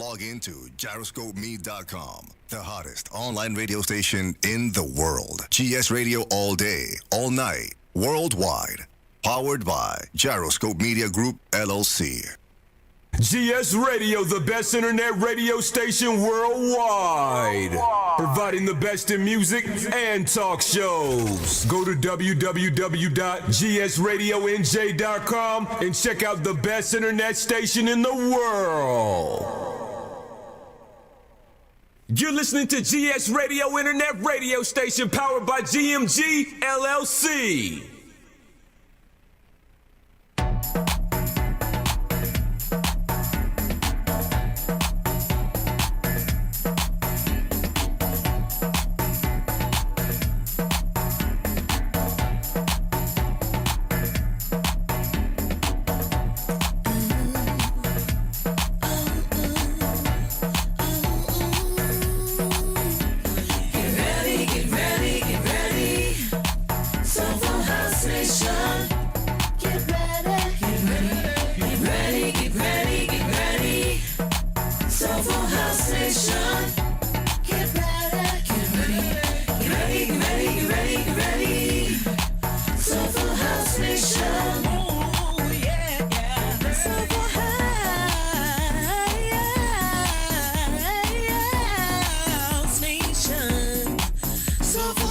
Log into gyroscopeme.com, the hottest online radio station in the world. GS Radio all day, all night, worldwide. Powered by Gyroscope Media Group, LLC. GS Radio, the best internet radio station worldwide. Providing the best in music and talk shows. Go to www.gsradionj.com and check out the best internet station in the world. You're listening to GS Radio, internet radio station powered by GMG, LLC. Soulful House Nation. Get ready. Soulful House Nation. Get ready. Soulful House Nation. Oh yeah. Soulful House Nation. Soulful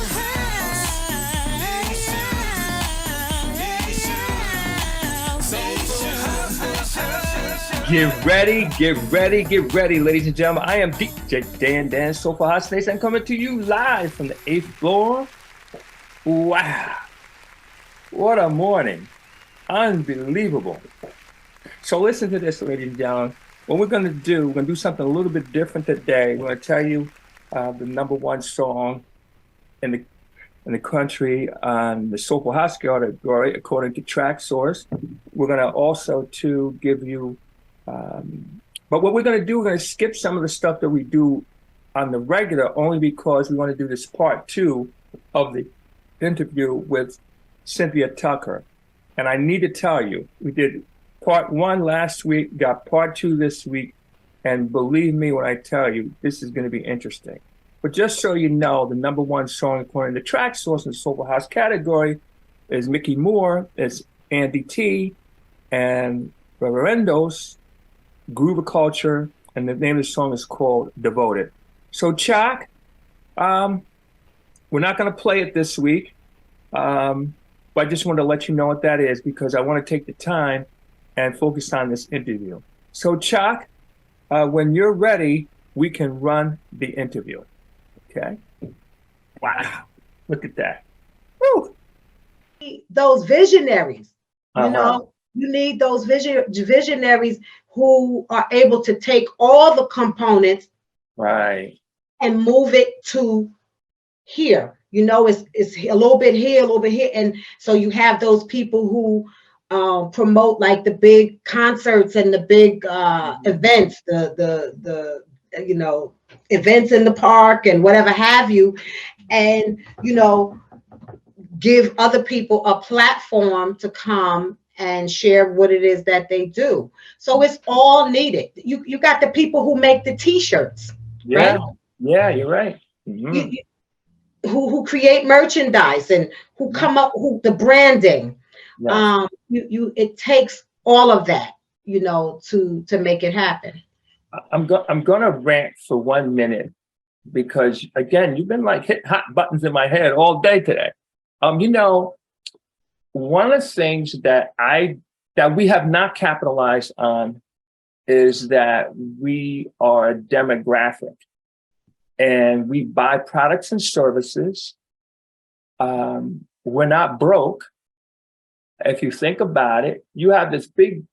Get ready, ladies and gentlemen. I am DJ Dan Soulful House Nation. I'm coming to you live from the 8th floor. Wow. What a morning. Unbelievable. So listen to this, ladies and gentlemen. What we're going to do something a little bit different today. We're going to tell you the number one song in the country on the Soulful House category, according to Track Source. We're going to also give you but what we're going to do, we're going to skip some of the stuff that we do on the regular, only because we want to do this part 2 of the interview with Cynthia Tucker. And I need to tell you, we did part 1 last week, got part 2 this week, and believe me when I tell you, this is going to be interesting. But just so you know, the number one song according to Track Source in the Soulful House category is Mickey Moore, it's Andy T, and Reverendo's Groover Culture, and the name of the song is called Devoted. So, Chuck, we're not going to play it this week, but I just want to let you know what that is because I want to take the time and focus on this interview. So, Chuck, when you're ready, we can run the interview. Okay? Wow. Look at that. Woo. Those visionaries, you know, you need those visionaries who are able to take all the components right and move it to here. You know, it's a little bit here, a little bit here. And so you have those people who promote like the big concerts and the big events, the you know, events in the park and whatever have you. And, you know, give other people a platform to come and share what it is that they do. So it's all needed. You got the people who make the t-shirts, yeah right? Yeah, you're right. Mm-hmm. Who create merchandise and who come up the branding. Yeah. It takes all of that, you know, to make it happen. I'm gonna rant for 1 minute because again, you've been like hitting hot buttons in my head all day today. You know, one of the things that we have not capitalized on is that we are a demographic and we buy products and services. We're not broke. If you think about it, you have this big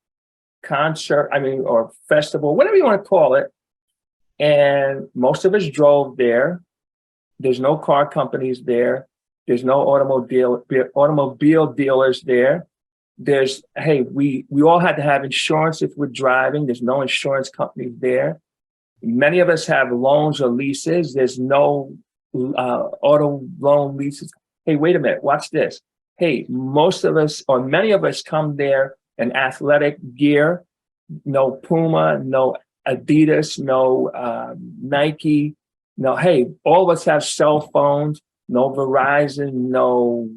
concert, or festival, whatever you want to call it. And most of us drove there. There's no car companies there. There's no automobile dealers there. We all had to have insurance if we're driving. There's no insurance companies there. Many of us have loans or leases. There's no auto loan leases. Hey, wait a minute, watch this. Hey, most of us, or many of us come there in athletic gear, no Puma, no Adidas, no Nike, no. Hey, all of us have cell phones. No Verizon, no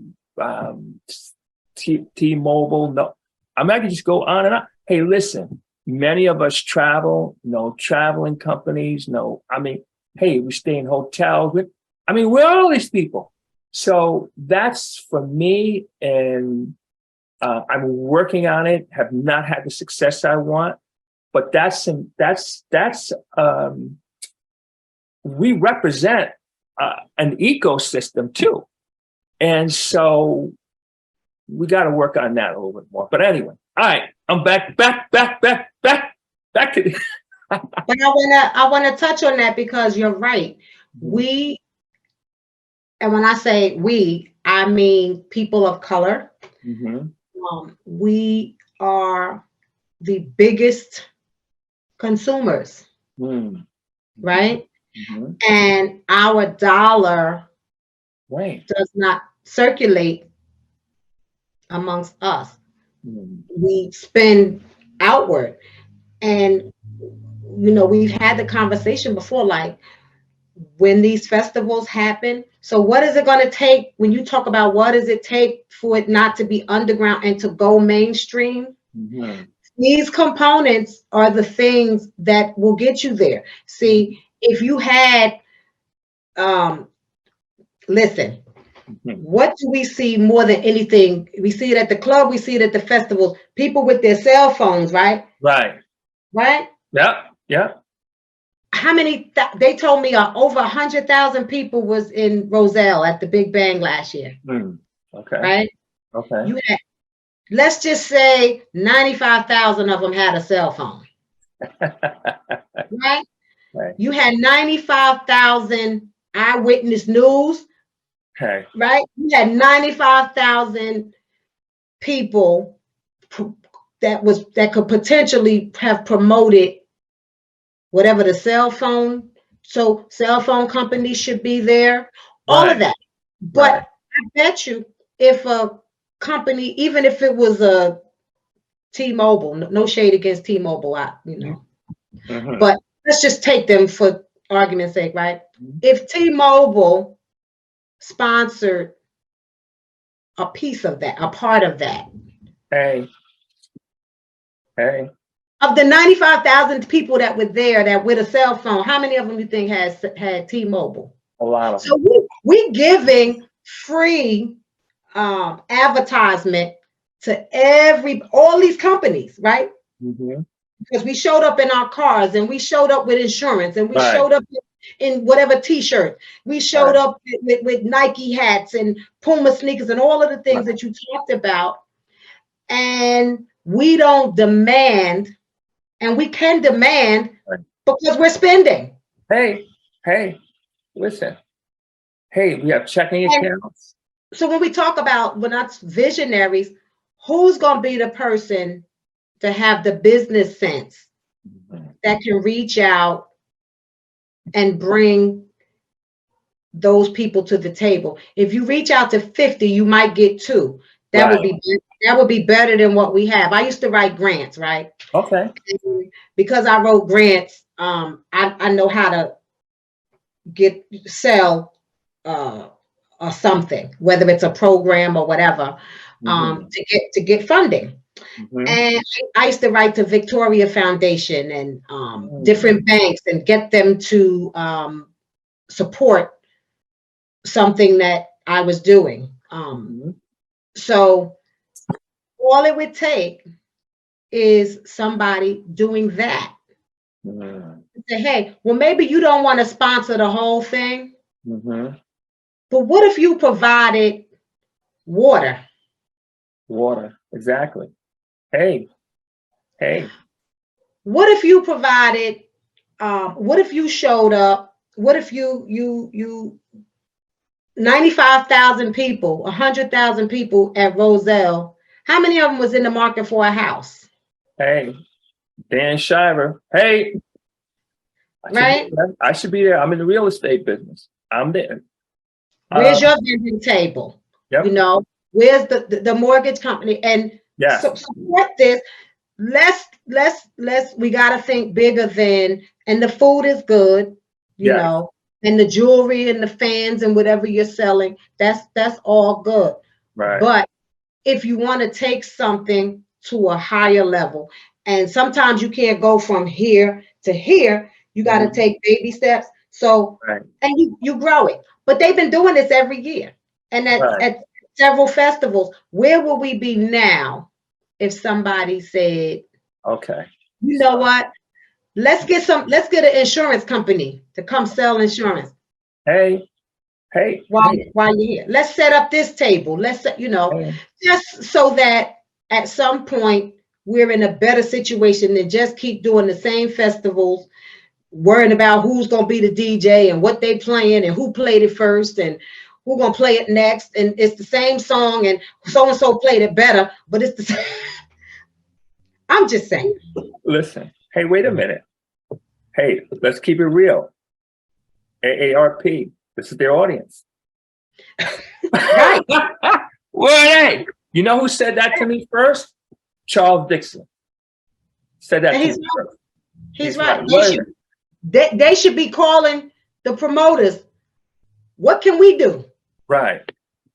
T-Mobile. No, I mean, I could just go on and on. Hey, listen, many of us travel. No traveling companies. No, I mean, hey, we stay in hotels. I mean, we're all these people. So that's for me, and I'm working on it. Have not had the success I want, but that's we represent an ecosystem too, and so we got to work on that a little bit more. But anyway, all right, I'm back to the. But I wanna touch on that because you're right. And when I say we, I mean people of color. We are the biggest consumers, right? And our dollar does not circulate amongst us. We spend outward. And, we've had the conversation before, like when these festivals happen. So what is it going to take when you talk about what does it take for it not to be underground and to go mainstream? These components are the things that will get you there. See, if you had, listen, what do we see more than anything? We see it at the club, we see it at the festivals, people with their cell phones, right? Right. Yeah. How many, they told me over 100,000 people was in Roselle at the Big Bang last year. Okay. Right? Okay. You had, let's just say 95,000 of them had a cell phone. Right? You had 95,000 eyewitness news. Okay. Right? You had 95,000 people that could potentially have promoted whatever the cell phone. So cell phone companies should be there. All of that. But I bet you if a company, even if it was a T-Mobile, no shade against T-Mobile, but let's just take them for argument's sake, right? If T-Mobile sponsored a piece of that, a part of that. Hey. Of the 95,000 people that were there that with a cell phone, how many of them you think had T-Mobile? A lot of them. So we giving free advertisement to all these companies, right? Because we showed up in our cars and we showed up with insurance and we showed up in whatever t-shirt. We showed up with Nike hats and Puma sneakers and all of the things that you talked about. And we don't demand, and we can demand because we're spending. Hey, listen. Hey, we have checking accounts. So when we talk about, we're not visionaries, who's going to be the person to have the business sense that can reach out and bring those people to the table? If you reach out to 50, you might get 2. That would be better than what we have. I used to write grants, right? Okay. And because I wrote grants, I know how to sell or something, whether it's a program or whatever, to get funding. And I used to write to Victoria Foundation and different banks and get them to support something that I was doing. So all it would take is somebody doing that. Say, hey, well, maybe you don't want to sponsor the whole thing, but what if you provided water? Water, exactly. Hey. What if you provided, what if you showed up, what if you 95,000 people, 100,000 people at Roselle, how many of them was in the market for a house? Hey, Dan Shiver. Hey. I should be there. I'm in the real estate business. I'm there. Where's your vending table? Yep. Where's the mortgage company? And support this. let's we got to think bigger than, and the food is good, you Yes. know, and the jewelry and the fans and whatever you're selling, that's all good. Right. But if you want to take something to a higher level, and sometimes you can't go from here to here, you got to Mhm. take baby steps. So, Right. and you grow it. But they've been doing this every year, and Right. at several festivals. Where will we be now if somebody said, Okay. you know what? Let's get an insurance company to come sell insurance Hey, while you're here. Let's set up this table. Let's hey. just so that at some point we're in a better situation than just keep doing the same festivals, worrying about who's gonna be the DJ and what they playing and who played it first and who gonna play it next. And it's the same song and so played it better, but it's the same. I'm just saying. Listen. Hey, wait a minute. Hey, let's keep it real. AARP. This is their audience. Right. Where are they? You know who said that to me first? Charles Dixon. Said that And to he's me right. first. He's right. Where are They should be calling the promoters. What can we do? Right.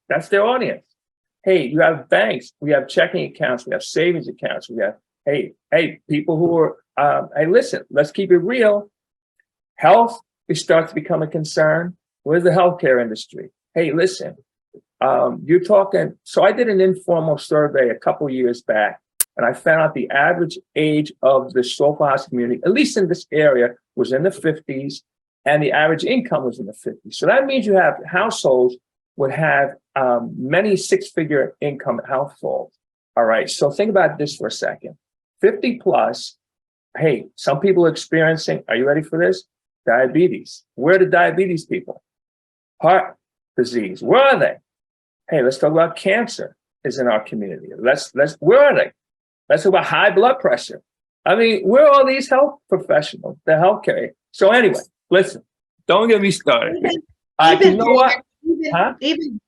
That's their audience. Hey, you have banks, we have checking accounts, we have savings accounts, we have, hey, people who are, hey, listen, let's keep it real. Health is starting to become a concern. Where's the healthcare industry? Hey, listen, you're talking, so I did an informal survey a couple years back, and I found out the average age of the Soulful House community, at least in this area, was in the 50s, and the average income was in the 50s. So that means you have households would have many six-figure income households. All right, so think about this for a second. 50 plus, hey, some people are experiencing, are you ready for this? Diabetes. Where are the diabetes people? Heart disease. Where are they? Hey, let's talk about cancer is in our community. Where are they? Let's talk about high blood pressure. I mean, where are all these health professionals, the healthcare? So anyway, listen, don't get me started. You know what? Huh?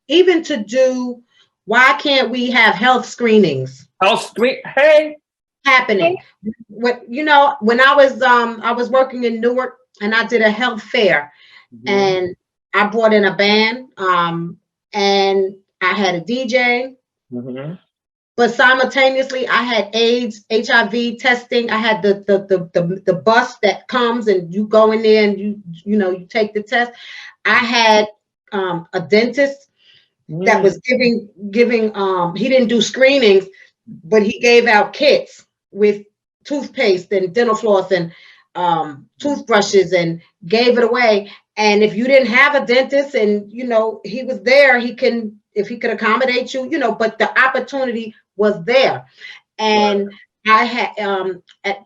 Even to do, why can't we have health screenings Health screen. Hey, happening? When I was working in Newark and I did a health fair, and I brought in a band, and I had a DJ, but simultaneously I had AIDS, HIV testing. I had the bus that comes and you go in there and you take the test. I had a dentist that was giving he didn't do screenings, but he gave out kits with toothpaste and dental floss and toothbrushes and gave it away. And if you didn't have a dentist and he was there, if he could accommodate you, but the opportunity was there. And I had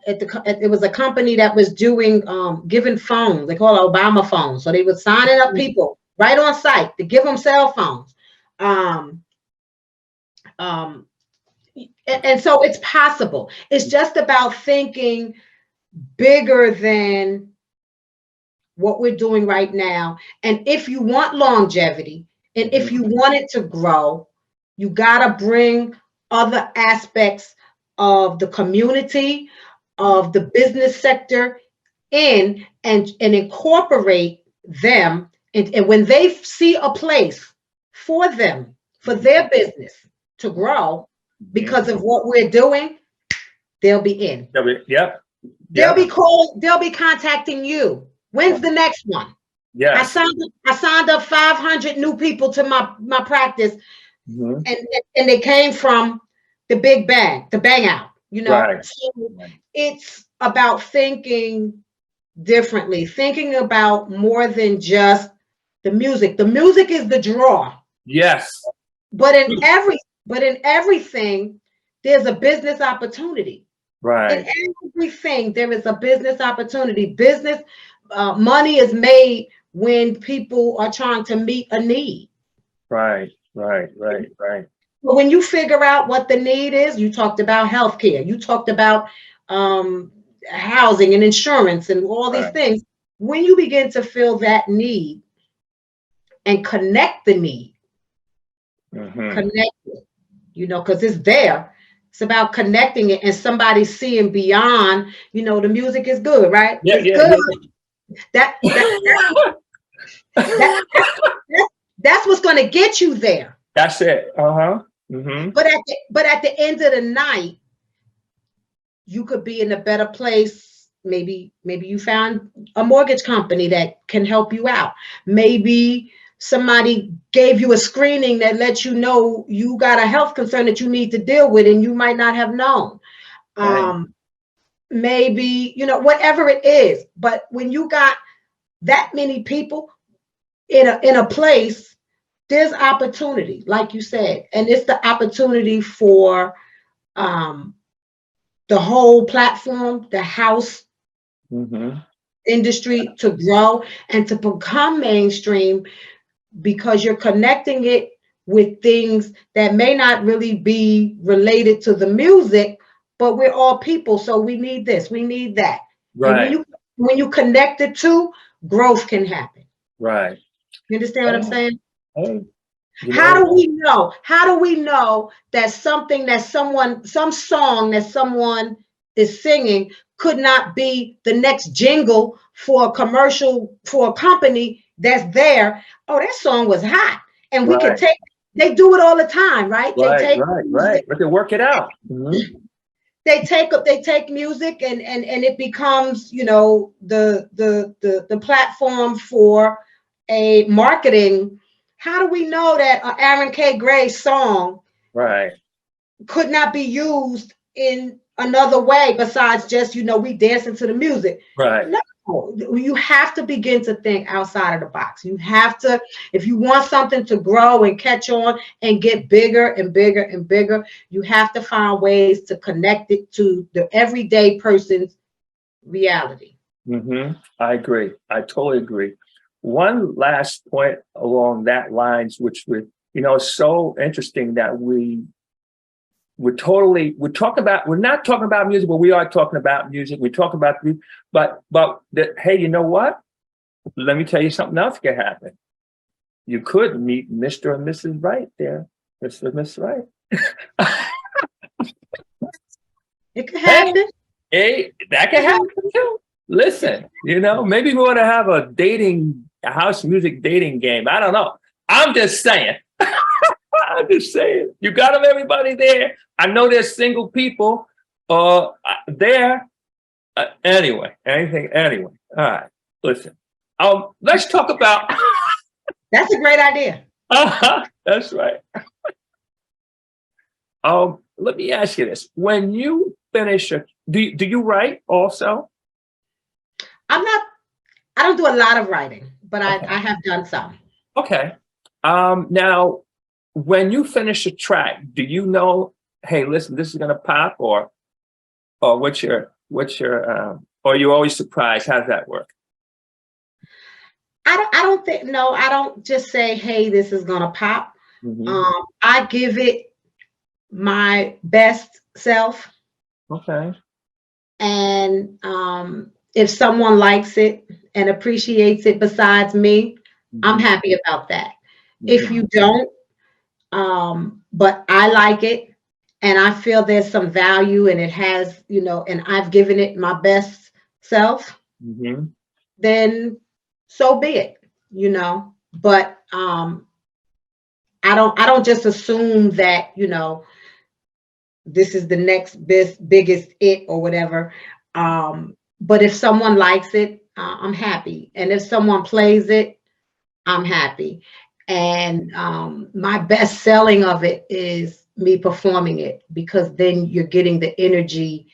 it was a company that was doing giving phones. They call it Obama phones. So they were signing up people right on site to give them cell phones. And so it's possible. It's just about thinking bigger than what we're doing right now. And if you want longevity and if you want it to grow, you got to bring other aspects of the community, of the business sector in and incorporate them. And when they see a place for them, for their business to grow because of what we're doing, they'll be in. Yep. They'll be contacting you. When's the next one? Yes. I signed up 500 new people to my practice, and they came from the big bang, the bang out, Right. So it's about thinking differently, thinking about more than just the music. The music is the draw. Yes. But in everything, there's a business opportunity. Right. In everything, there is a business opportunity. Business money is made when people are trying to meet a need. Right. But when you figure out what the need is, you talked about healthcare, you talked about housing and insurance and all these things. When you begin to fill that need and connect the need, connect it, because it's there. It's about connecting it and somebody seeing beyond, the music is good, right? Yeah, It's yeah, good. yeah. That, that's what's going to get you there. That's it. Mm-hmm. But at the end of the night, you could be in a better place. Maybe you found a mortgage company that can help you out. Maybe somebody gave you a screening that lets you know you got a health concern that you need to deal with and you might not have known. Right. Maybe, whatever it is. But when you got that many people in a place, there's opportunity, like you said, and it's the opportunity for the whole platform, the house Mm-hmm. industry to grow and to become mainstream, because you're connecting it with things that may not really be related to the music, but we're all people, so we need this, we need that. And Right. when you connect the two, growth can happen. Right. You understand what I'm saying? Hey, How do we know? How do we know that some song that someone is singing could not be the next jingle for a commercial for a company that's there? Oh, that song was hot. And we can they do it all the time, right? Right. But they work it out. Mm-hmm. They take music and it becomes, the platform for a marketing. How do we know that Aaron K. Gray's song could not be used in another way besides just, we dancing to the music? Right. No, you have to begin to think outside of the box. You have to, if you want something to grow and catch on and get bigger and bigger and bigger, you have to find ways to connect it to the everyday person's reality. Mm-hmm. I agree. I totally agree. One last point along that lines, which would, so interesting that we're not talking about music, but we are talking about music. We talk about, hey, you know what? Let me tell you something else could happen. You could meet Mr. and Mrs. Right there. Mr. and Mrs. Right. It could happen. Hey, that could happen too. Listen, maybe we want to have a house music dating game. I don't know. I'm just saying. I'm just saying. You got them, everybody there. I know there's single people there. Anyway. All right. Listen. Let's talk about. That's a great idea. That's right. Let me ask you this: when you finish, do you write also? I don't do a lot of writing, but I have done some. Okay. Now, when you finish a track, do you know, hey, listen, this is gonna pop, or what's your or are you always surprised? How does that work? I don't just say, hey, this is gonna pop. Mm-hmm. I give it my best self. Okay. And if someone likes it and appreciates it besides me, I'm happy about that. Mm-hmm. If you don't, but I like it and I feel there's some value and it has, and I've given it my best self, then so be it, but I don't just assume that, this is the next biggest it or whatever. But if someone likes it, I'm happy. And if someone plays it, I'm happy. And my best selling of it is me performing it, because then you're getting the energy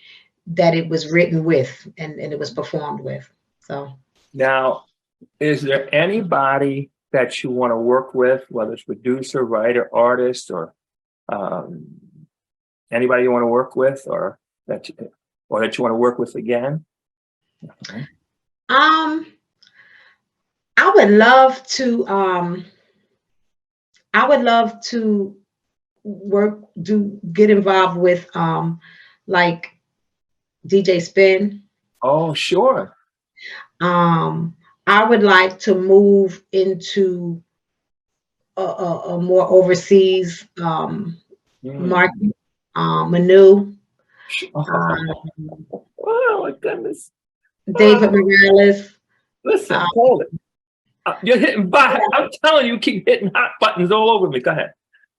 that it was written with and it was performed with. So now, is there anybody that you want to work with, whether it's producer, writer, artist, or anybody you want to work with, or that you want to work with again? Okay. I would love to get involved with like DJ Spin. Oh, sure. I would like to move into a more overseas market. Manu, Oh my goodness. David Morales. Listen, hold it. You're hitting I'm telling you, you keep hitting hot buttons all over me. Go ahead.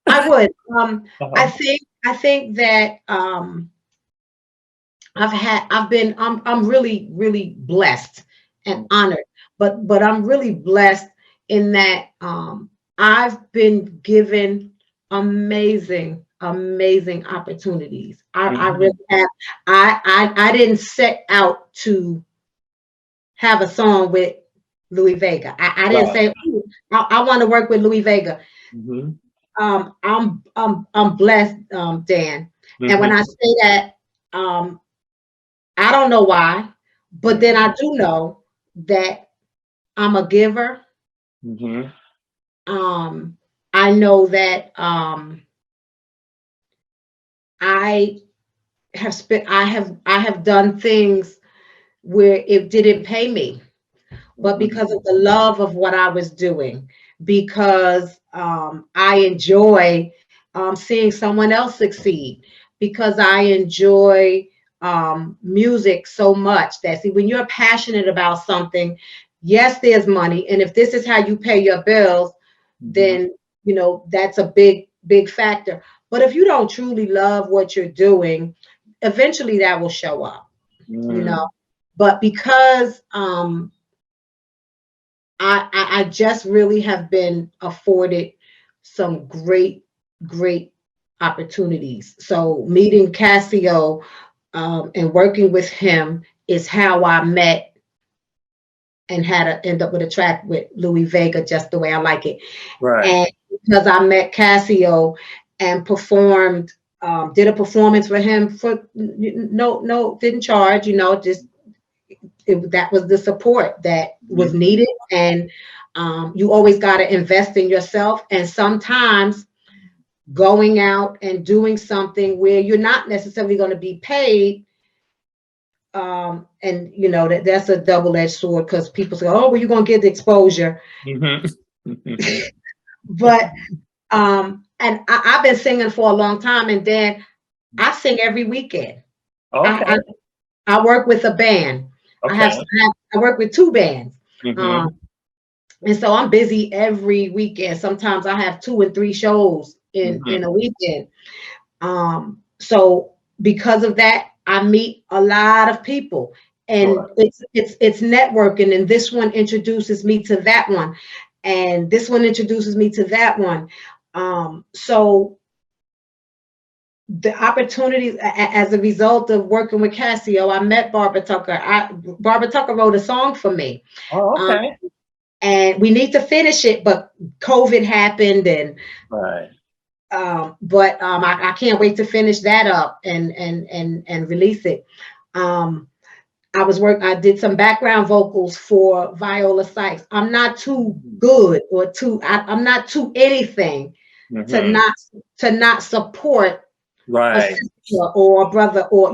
I would. Uh-huh. I think that I'm really, really blessed and honored. But I'm really blessed in that I've been given amazing opportunities. I really have. I didn't set out to have a song with Louis Vega. I didn't say, "Ooh, I want to work with Louis Vega." Mm-hmm. I'm blessed, Dan. And when I say that, I don't know why, but then I do know that I'm a giver. Mm-hmm. I know that I have done things where it didn't pay me, but because of the love of what I was doing, because I enjoy seeing someone else succeed, because I enjoy music so much that, see, when you're passionate about something, yes, there's money. And if this is how you pay your bills, then, that's a big factor. But if you don't truly love what you're doing, eventually that will show up, But because I just really have been afforded some great opportunities. So meeting Casio and working with him is how I met and had to end up with a track with Louis Vega, Just the Way I Like It. Right. And because I met Casio and performed, did a performance for him for didn't charge, just that was the support that was needed. And you always got to invest in yourself. And sometimes going out and doing something where you're not necessarily going to be paid, and that's a double-edged sword, because people say, oh, well, you're going to get the exposure. But and I've been singing for a long time, and then I sing every weekend. Okay. I work with a band. Okay. I work with 2 bands. And so I'm busy every weekend. Sometimes I have 2 and 3 shows in a weekend. So because of that, I meet a lot of people, and it's networking. And this one introduces me to that one, and this one introduces me to that one. So the opportunities, as a result of working with Casio, I met Barbara Tucker. Barbara Tucker wrote a song for me. Oh, okay. And we need to finish it, but COVID happened, and Right. but I can't wait to finish that up and release it. I did some background vocals for Viola Sykes. I'm not too good or I'm not too anything to not support a sister or a brother, or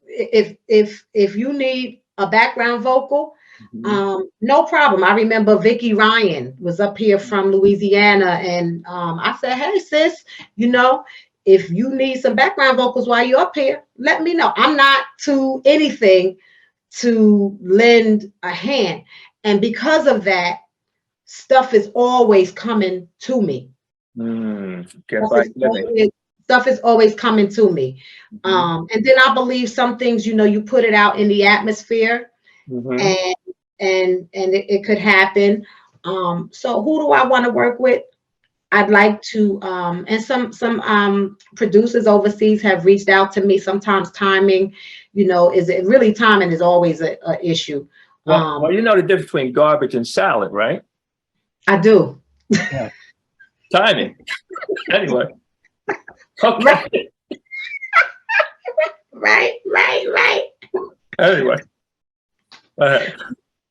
if you need a background vocal, no problem. I remember Vicki Ryan was up here from Louisiana, and I said, hey sis, if you need some background vocals while you're up here, let me know. I'm not to anything to lend a hand. And because of that, stuff is always coming to me. Stuff is always coming to me. And then I believe some things, you put it out in the atmosphere, and it could happen. So who do I want to work with? I'd like to, and some producers overseas have reached out to me. Sometimes timing, timing is always a issue. Well, you know the difference between garbage and salad, right? I do. Yeah. Timing. Anyway. Okay. Right. Anyway. Go ahead.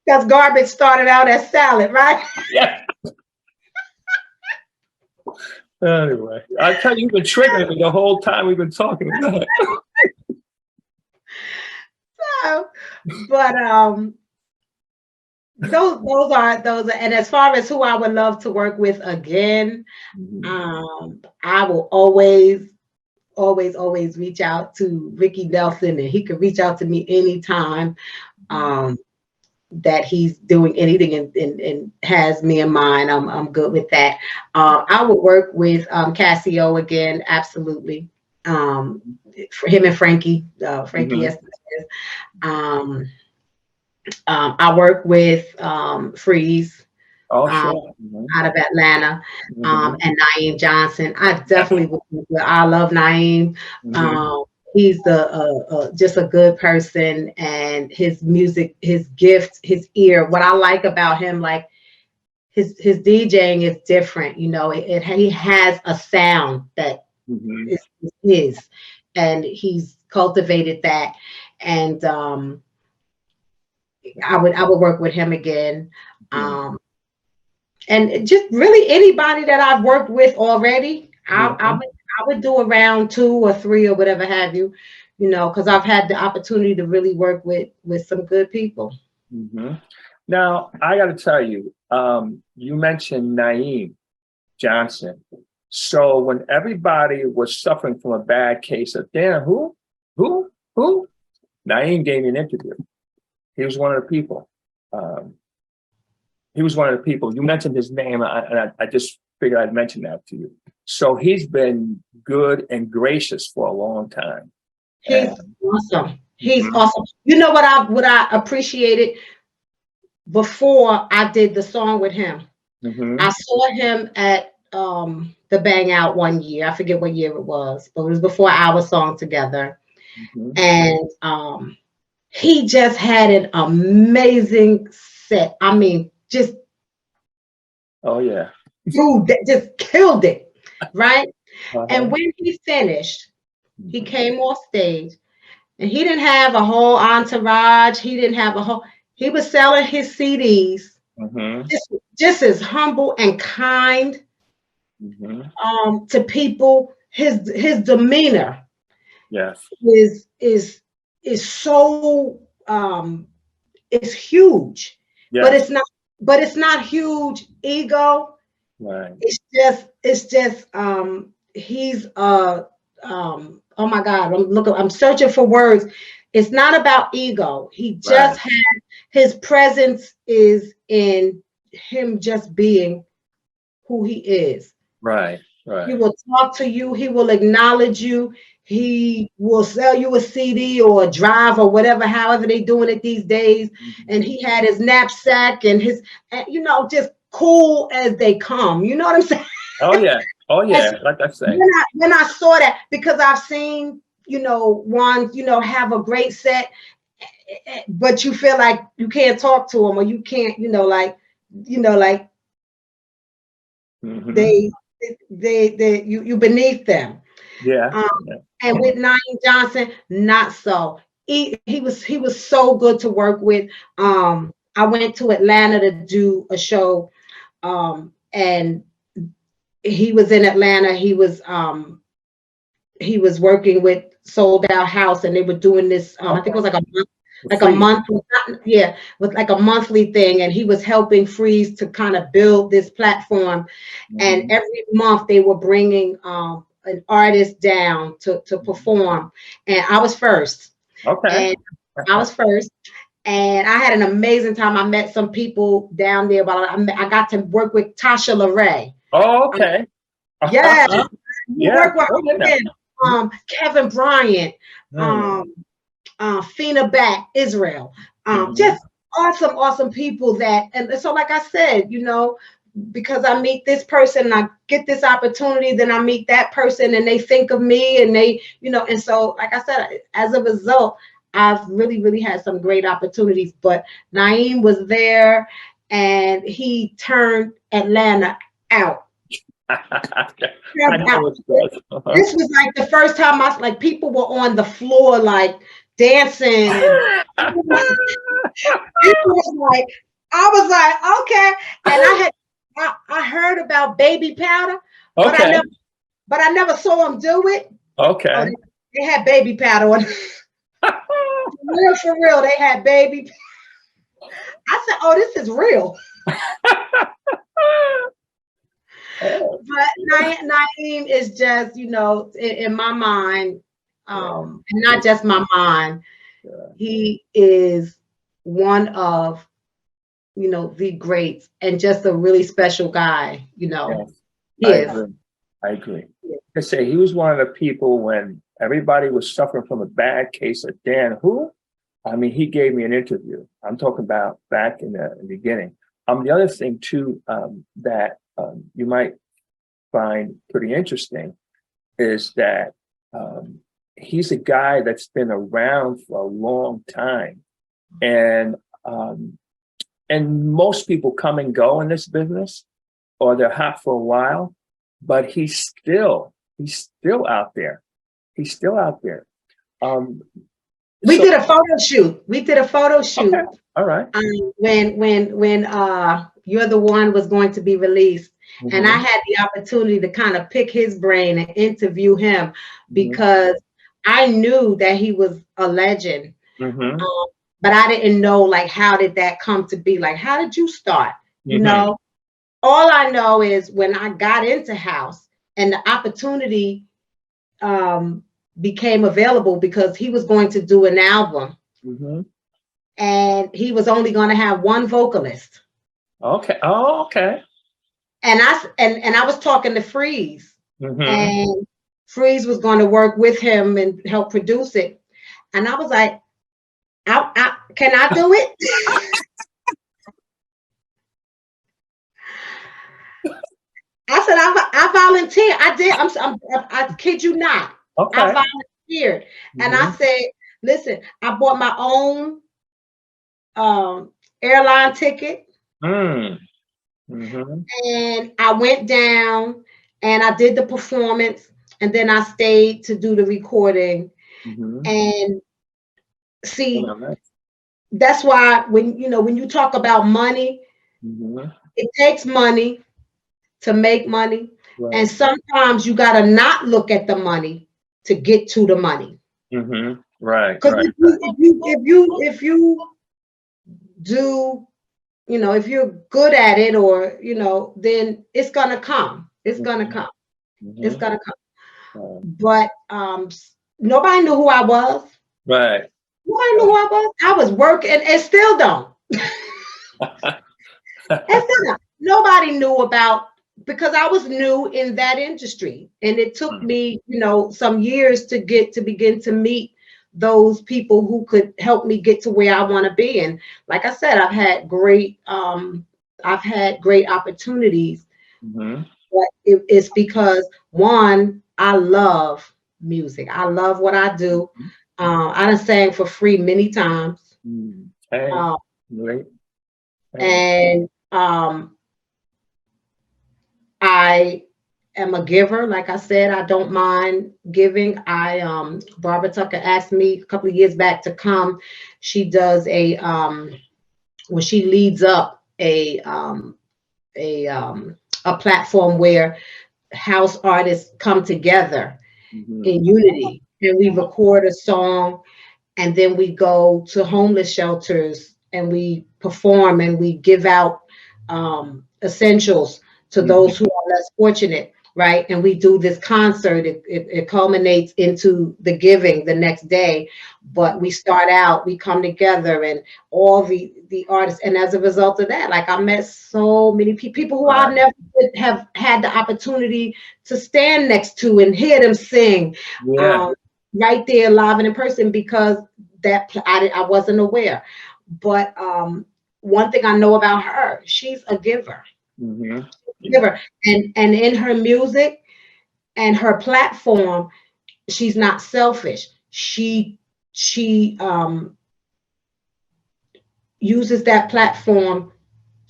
Because garbage started out as salad, right? Yeah. Anyway, I tell you, you've been triggering me the whole time we've been talking about it. So, but those are, and as far as who I would love to work with again, I will always always reach out to Ricky Nelson, and he could reach out to me anytime that he's doing anything and has me in mind. I'm good with that. I would work with Cassio again, absolutely. For him and Frankie, Frankie Mhm. Estes. I work with Freeze Oh, um, sure. Mhm. out of Atlanta, Mhm. and Naeem Johnson. I definitely would. I love Naeem. Mhm. Um, he's just a good person, and his music, his gift, his ear. What I like about him, like his DJing is different. You know, he has a sound that Mhm. is his, and he's cultivated that. And I would work with him again. Mhm. Um, and just really anybody that I've worked with already, Mhm. I would do around 2 or 3 or whatever have you, because I've had the opportunity to really work with some good people. Mhm. Now, I got to tell you, you mentioned Naeem Johnson. So when everybody was suffering from a bad case of, damn, who? Naeem gave me an interview. He was one of the people. Um, he was one of the people. You mentioned his name, and I just figured I'd mention that to you. So he's been good and gracious for a long time. He's And awesome. He's Mhm. awesome. You know what I appreciated before I did the song with him? I Mhm. saw him at the Bang Out one year. I forget what year it was, but it was before our song together. Mhm. And he just had an amazing set. I mean, just Oh yeah. dude that just killed it, right? And Uh-huh. when he finished, he Mhm. came off stage, and he didn't have a whole entourage. He didn't have a whole. He was selling his CDs, Mhm. just as humble and kind Mhm. to people. His demeanor Yes. is is so it's huge, but Yes. it's not huge ego. Right. It's just he's oh my God, I'm searching for words. It's not about ego. He Right. just has his presence is in him just being who he is. Right. He Right. will talk to you, he will acknowledge you, he will sell you a CD or a drive or whatever, however they doing it these days. Mhm. And he had his knapsack and just cool as they come. You know what I'm saying? Oh yeah. Oh And yeah. so Like I say. when I saw that, because I've seen, ones, have a great set, but you feel like you can't talk to them, or you can't, like Mhm. they, you beneath them. Yeah. Um, Yeah. and with Naeem Johnson, not so. He was so good to work with. I went to Atlanta to do a show, and he was in Atlanta. He was working with Sold Out House, and they were doing this. I think it was Okay. like a Free. month, yeah, with like a monthly thing, and he was helping Freeze to kind of build this platform. And Mhm. every month they were bringing an artist down to perform, and I was first. Okay. And I was first, and I had an amazing time. I met some people down there, but I got to work with Tasha LaRae. Oh, Um, okay. yeah, you Yeah. work with Oh, her yeah. again. Kevin Bryant, Mm. um, Fina Bat, Israel, Mhm. just awesome people and so like I said, because I meet this person and I get this opportunity, then I meet that person and they think of me and they, and so like I said, as a result, I've really had some great opportunities. But Naeem was there and he turned Atlanta out. I know it does. This was like the first time like people were on the floor like dancing and people was like, I was like, okay. And I heard about baby powder, but I Okay. never saw them do it. Oh, Okay. they had baby powder on. For real, they had baby. I said, oh, this is real. But Naeem is just, in my mind, and not just my mind, he is one of, the greats and just a really special guy, Yes, He I is. agree. I agree. Yeah. I say he was one of the people when everybody was suffering from a bad case of Dan who? I mean, he gave me an interview. I'm talking about back in the beginning. The other thing too, that you might find pretty interesting is that he's a guy that's been around for a long time, and most people come and go in this business, or they're hot for a while, but he's still out there. He's still out there. We did a photo shoot. Okay, all right. When You're the One was going to be released. And I had the opportunity to kind of pick his brain and interview him because I knew that he was a legend. But I didn't know, like, how did that come to be? Like, how did you start? All I know is when I got into house and the opportunity became available because he was going to do an album and he was only going to have one vocalist. Okay. Oh, okay. And I was talking to Freeze, and Freeze was going to work with him and help produce it. And I was like, can I do it? I said, I volunteer. I did. I kid you not. Okay. I volunteered. And I said, listen, I bought my own airline ticket. And I went down and I did the performance, and then I stayed to do the recording. And see, that's why when you talk about money, it takes money to make money. Right. And sometimes you got to not look at the money to get to the money. Right. Because Right. if you do, if you're good at it, or then it's gonna come. It's gonna come. It's gonna come. But nobody knew who I was. Right. Nobody knew who I was. I was working and still don't. Nobody knew about, because I was new in that industry, and it took me, some years to begin to meet those people who could help me get to where I want to be. And like I said, I've had great opportunities, but it's because, one, I love music. I love what I do. I done sang for free many times. Hey, great. And I am a giver. Like I said, I don't mind giving. Barbara Tucker asked me a couple of years back to come. She does when she leads up a platform where house artists come together in unity, and we record a song, and then we go to homeless shelters and we perform and we give out essentials to those who are less fortunate, right? And we do this concert. It culminates into the giving the next day, but we start out, we come together, and all the artists, and as a result of that, like, I met so many people who I never would have had the opportunity to stand next to and hear them sing right there live and in person, because I wasn't aware. But one thing I know about her, she's a giver. Giver. And in her music and her platform, she's not selfish. She uses that platform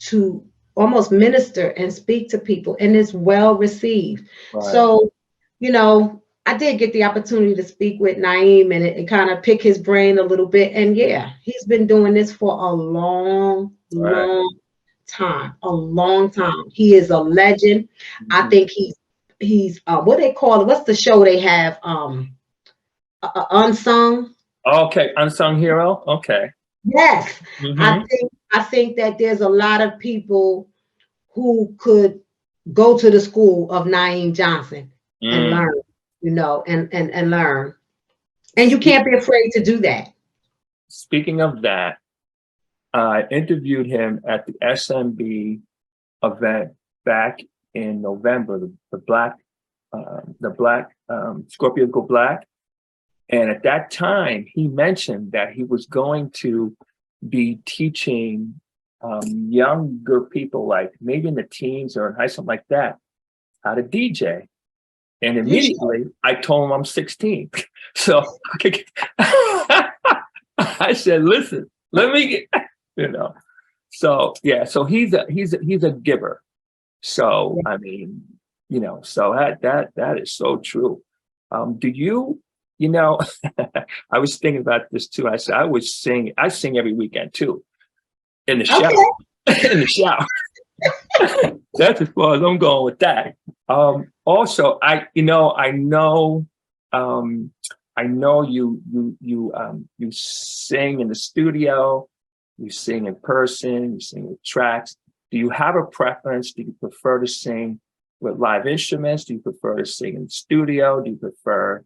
to almost minister and speak to people, and it's well received. So, I did get the opportunity to speak with Naeem and kind of pick his brain a little bit. And he's been doing this for a long time. A long time. He is a legend. I think he's what they call it, what's the show they have? Unsung. Okay, unsung hero. Okay. Yes. I think that there's a lot of people who could go to the school of Naeem Johnson and Mm. learn, and learn. And you can't be afraid to do that. Speaking of that, I interviewed him at the SMB event back in November, the black Scorpio Go Black. And at that time, he mentioned that he was going to be teaching younger people, like maybe in the teens or in high school, like that, how to DJ. And immediately I told him I'm 16. So I said, listen, let me get, So yeah, so he's a giver. So I mean, so that is so true. Do you, I was thinking about this too. I said I sing every weekend too, in the shower. Okay. In the shower. That's as far as I'm going with that. Also, I know you sing in the studio, you sing in person, you sing with tracks. Do you have a preference? Do you prefer to sing with live instruments? Do you prefer to sing in the studio? Do you prefer?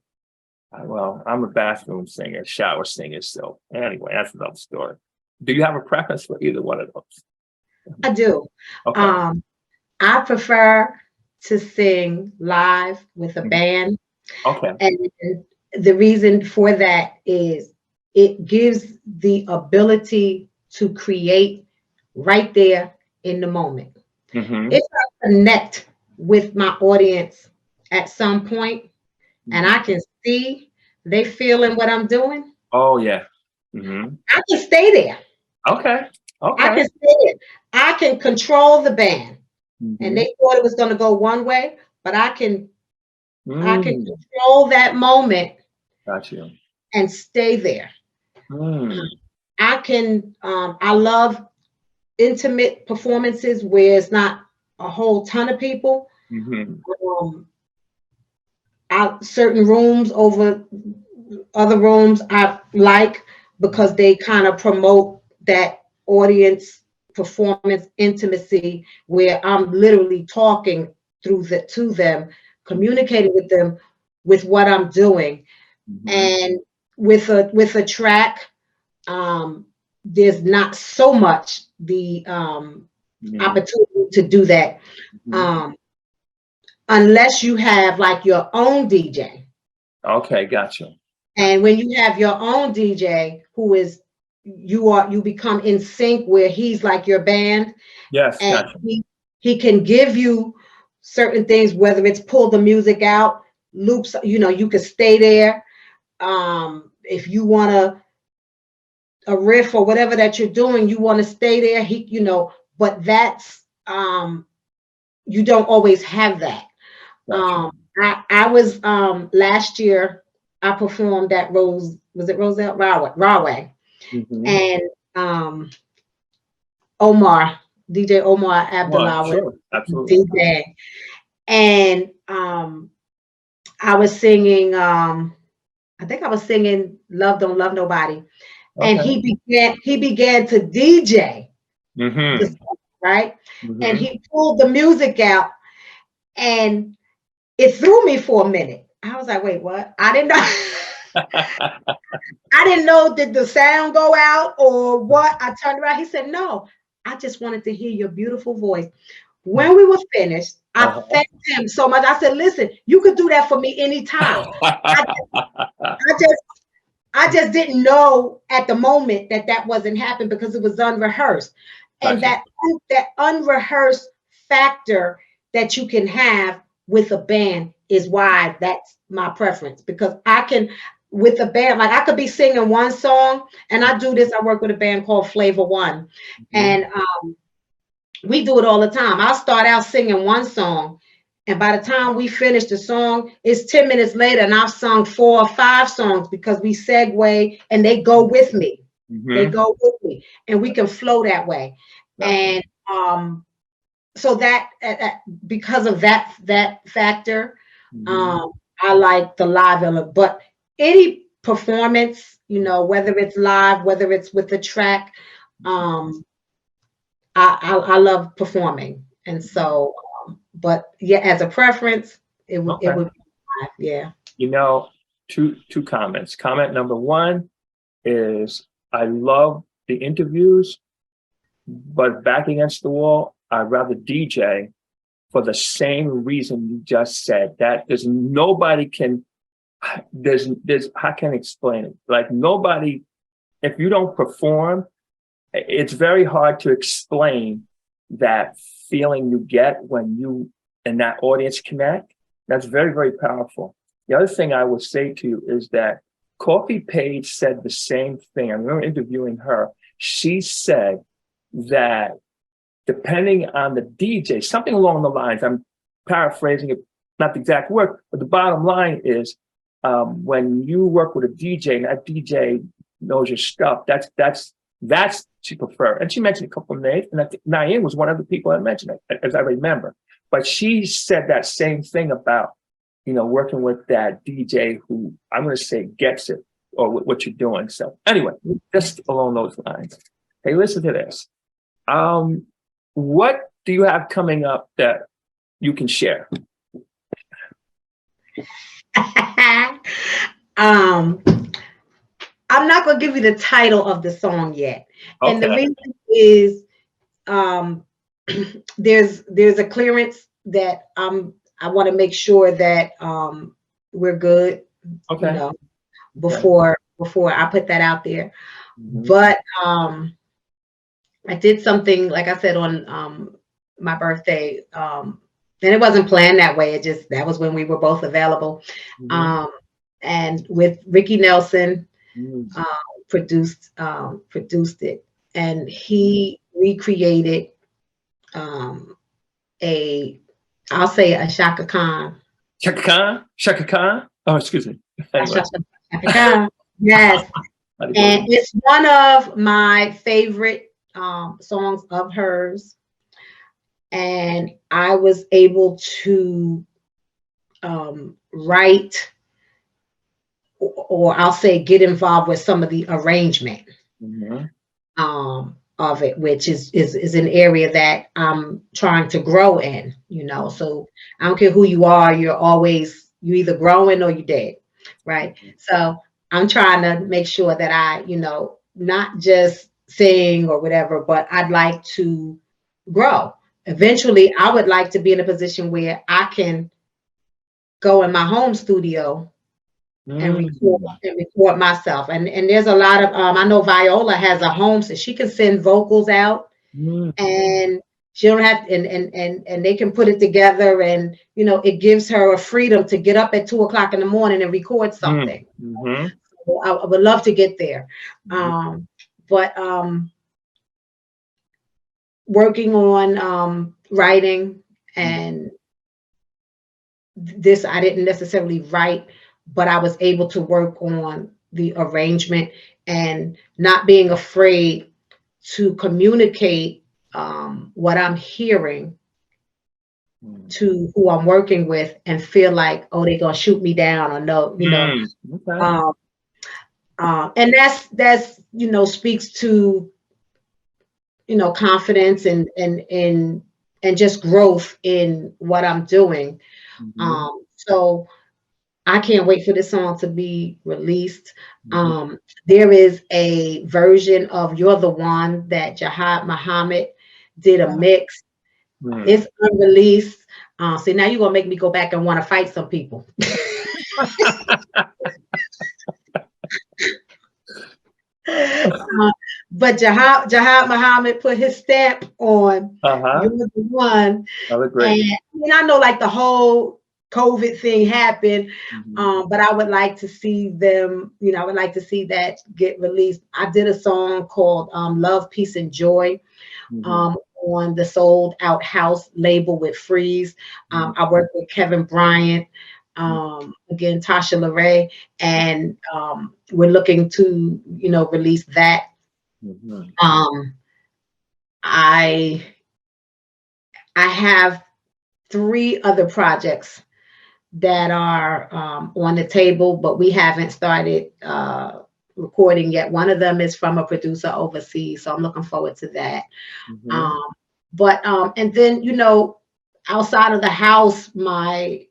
Well, I'm a bathroom singer, shower singer. So anyway, that's another story. Do you have a preference for either one of those? I do. Okay. I prefer to sing live with a band. Okay. And the reason for that is it gives the ability to create right there in the moment. Mm-hmm. If I connect with my audience at some point and I can see they feeling what I'm doing, Oh yeah. Mm-hmm. I can stay there. Okay. I Okay. can stay there. I can control the band. Mm-hmm. And they thought it was going to go one way, but I can Mm. control that moment Got you. and stay there. Mm. I love intimate performances where it's not a whole ton of people. Mm-hmm. Certain rooms over other rooms I like because they kind of promote that audience performance intimacy where I'm literally talking to them, communicating with them with what I'm doing. Mm-hmm. And with a track, there's not so much the opportunity to do that. Mm-hmm. Unless you have like your own DJ. Okay, gotcha. And when you have your own DJ who is you become in sync where he's like your band. Yes, And gotcha. he can give you certain things, whether it's pull the music out, loops, you can stay there. If you want a riff or whatever that you're doing, you want to stay there. But that's you don't always have that. Gotcha. I was last year I performed at Roselle Rahway, Mm-hmm. and DJ Omar Well, Abdullah was sure, absolutely. DJ, and I was singing. I think I was singing "Love Don't Love Nobody," and Okay. he began to DJ Mm-hmm. the song, right, Mm-hmm. and he pulled the music out, and it threw me for a minute. I was like, "Wait, what?" I didn't know. I didn't know, did the sound go out or what? I turned around. He said, "No, I just wanted to hear your beautiful voice." When we were finished, I thanked him so much. I said, "Listen, you could do that for me anytime." I just didn't know at the moment that wasn't happening because it was unrehearsed. And Gotcha. that unrehearsed factor that you can have with a band is why that's my preference, because I can with a band, like I could be singing one song, and I do this. I work with a band called Flavor One, and we do it all the time. I'll start out singing one song, and by the time we finish the song, it's 10 minutes later, and I've sung 4 or 5 songs because we segue and they go with me. Mm-hmm. They go with me, and we can flow that way. Gotcha. And so that because of that factor, I like the live element. But any performance, whether it's live, whether it's with the track, I love performing. And so, but yeah, as a preference, it would Okay. be 5. Yeah. You know, two comments. Comment number one is I love the interviews, but back against the wall, I'd rather DJ for the same reason you just said. That there's how can I explain it? Like nobody, if you don't perform, it's very hard to explain that feeling you get when you and that audience connect. That's very, very powerful. The other thing I would say to you is that Coffee Page said the same thing. I remember interviewing her. She said that depending on the DJ, something along the lines, I'm paraphrasing it, not the exact word, but the bottom line is when you work with a DJ and that DJ knows your stuff, that's she prefer. And she mentioned a couple of names, and I think Naeem was one of the people I mentioned, as I remember. But she said that same thing about, working with that DJ who I'm going to say gets it or what you're doing. So anyway, just along those lines. Hey, listen to this. What do you have coming up that you can share? I'm not gonna give you the title of the song yet, and the Okay. reason is there's a clearance that I want to make sure that we're good, Okay. before I put that out there. Mhm. But I did something, like I said, on my birthday, and it wasn't planned that way. That was when we were both available. Mhm. And with Ricky Nelson, Mhm. produced it, and he recreated I'll say a Shaka Khan. Shaka Khan? Shaka Khan? Oh, excuse me. Anyway. Shaka Khan. Yes. And it's one of my favorite songs of hers. And I was able to write, or I'll say get involved with some of the arrangement Mhm. of it, which is an area that I'm trying to grow in, So I don't care who you are, you either growing or you're dead, right? So I'm trying to make sure that I, not just sing or whatever, but I'd like to grow. Eventually, I would like to be in a position where I can go in my home studio and record myself. And there's a lot of I know Viola has a home, so she can send vocals out, and she don't have and they can put it together, and it gives her a freedom to get up at 2:00 in the morning and record something. So I would love to get there. But working on writing, and this I didn't necessarily write, but I was able to work on the arrangement and not being afraid to communicate what I'm hearing to who I'm working with, and feel like, oh, they're gonna shoot me down, or no, Okay. And that's speaks to confidence and just growth in what I'm doing. So I can't wait for this song to be released. There is a version of You're the One that Jahad Muhammad did a mix. It's unreleased. See, now you're gonna make me go back and want to fight some people. But Jahad Muhammad put his stamp on You're the One. And I know, like, the whole COVID thing happened, but I would like to see them, I would like to see that get released. I did a song called Love, Peace, and Joy on the Sold Out House label with Freeze. I worked with Kevin Bryant, again, Tasha LaRae, and we're looking to, release that. I have 3 other projects that are on the table, but we haven't started recording yet. One of them is from a producer overseas, so I'm looking forward to that. And then, outside of the house, my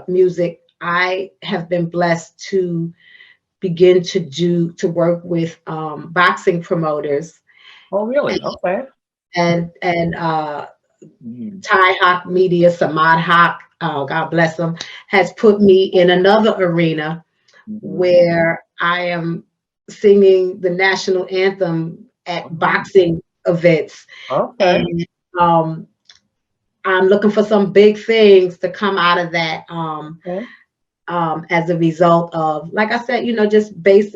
music, I have been blessed to begin to work with boxing promoters Oh, really? Okay. and Mhm. Thai Hawk Media, Samad Hawk, God bless them, has put me in another arena Mhm. where I am singing the national anthem at boxing events. Okay. And I'm looking for some big things to come out of that. Okay. As a result of, like I said,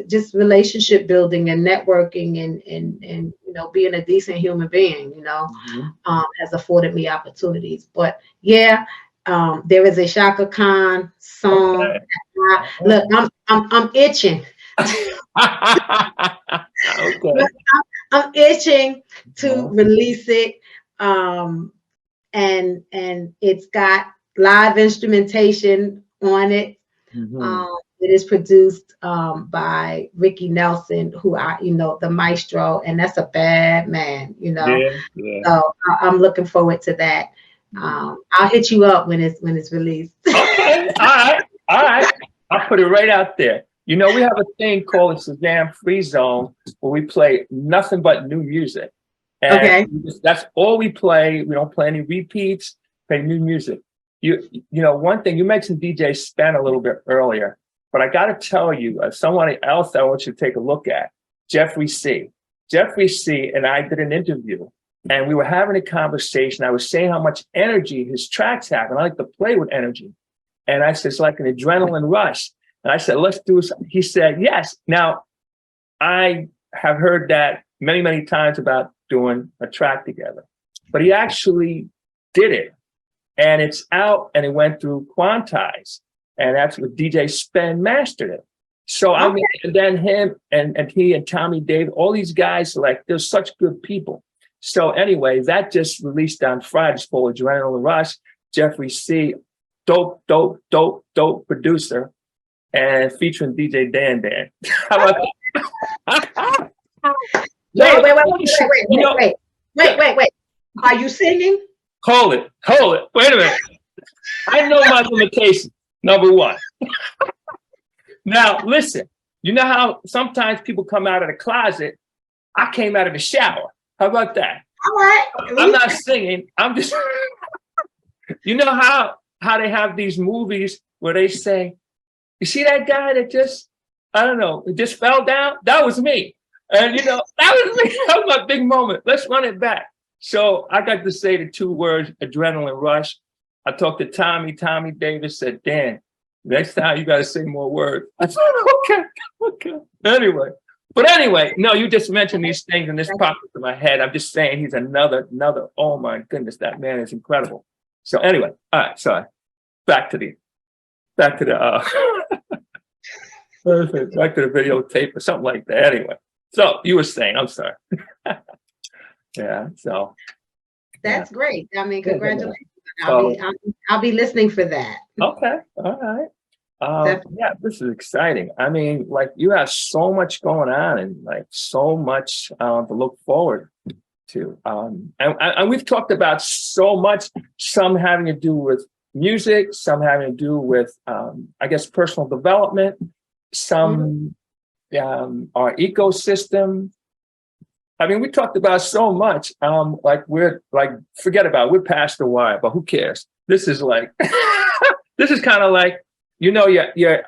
just relationship building and networking and being a decent human being, Mhm. has afforded me opportunities. But yeah, there is a Shaka Khan song. Okay. Look, I'm itching. Okay. I'm itching to Uh-huh. release it. And it's got live instrumentation on it. Mhm. It is produced by Ricky Nelson, who the maestro, and that's a bad man. Yeah. Yeah. So I'm looking forward to that. Mhm. I'll hit you up when it's released. Okay. All right. All right. I'll put it right out there. We have a thing called the Shazam Free Zone where we play nothing but new music. And Okay. that's all we play. We don't play any repeats, play new music. One thing, you mentioned DJ Spen a little bit earlier, but I got to tell you, someone else I want you to take a look at, Jeffrey C. Jeffrey C. and I did an interview, and we were having a conversation. I was saying how much energy his tracks have, and I like to play with energy. And I said, it's like an adrenaline rush. And I said, let's do it. He said, yes. Now, I have heard that many, many times about doing a track together, but he actually did it. And it's out, and it went through Quantize, and that's what DJ Spen mastered it. So I mean, and then him and he and Tommy David, all these guys, like, they're such good people. So anyway, that just released on Friday. It's called Adrenaline Rush. Jeffrey C, dope producer, and featuring DJ Dan Dan. How about that? Wait. Are you singing? Hold it. Wait a minute. I know my limitations, number one. Now, listen, you know how sometimes people come out of the closet? I came out of the shower. How about that? All right. I'm not singing. I'm just, you know how they have these movies where they say, you see that guy that just, I don't know, it just fell down? That was me. And that was me. That was my big moment. Let's run it back. So I got to say the two words, adrenaline rush. I talked to Tommy. Tommy Davis said, Dan, next time you got to say more words. I said, okay. Anyway, no, you just mentioned these things and this popped into my head. I'm just saying he's another, oh my goodness, that man is incredible. So anyway, all right, sorry. Back to the back to the videotape or something like that. Anyway, so you were saying, I'm sorry. Yeah, so that's great. I mean, Yeah. congratulations. So- I'll be listening for that. Okay, all right. Yeah, this is exciting. I mean, like, you have so much going on and like so much to look forward to. And we've talked about so much, some having to do with music, some having to do with, I guess, personal development, some our ecosystem. I mean, we talked about so much. Forget about it. We're past the wire, but who cares? This is like, this is kind of like, you're